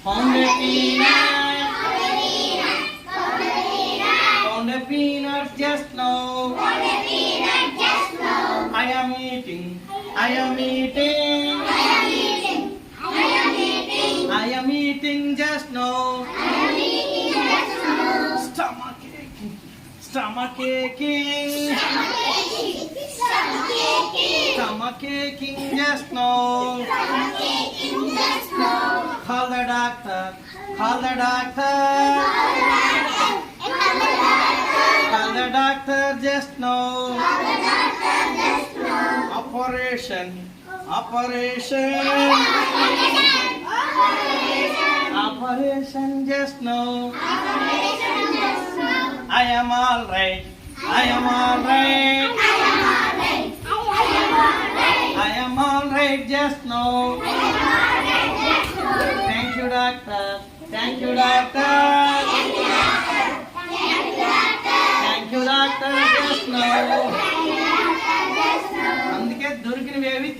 Found a peanut. Found a peanut just now. I am eating. I am eating. I am eating just now. Stomach aching. Stomach aching. Stomach aching just now. Call the doctor. Call the doctor. Call the doctor just now. Operation. Operation. Operation just now. I am all right. I am all right. I am all right just now. Thank you, doctor. Thank you, doctor. Thank you, doctor. Just now. అందుకే దొరికినవి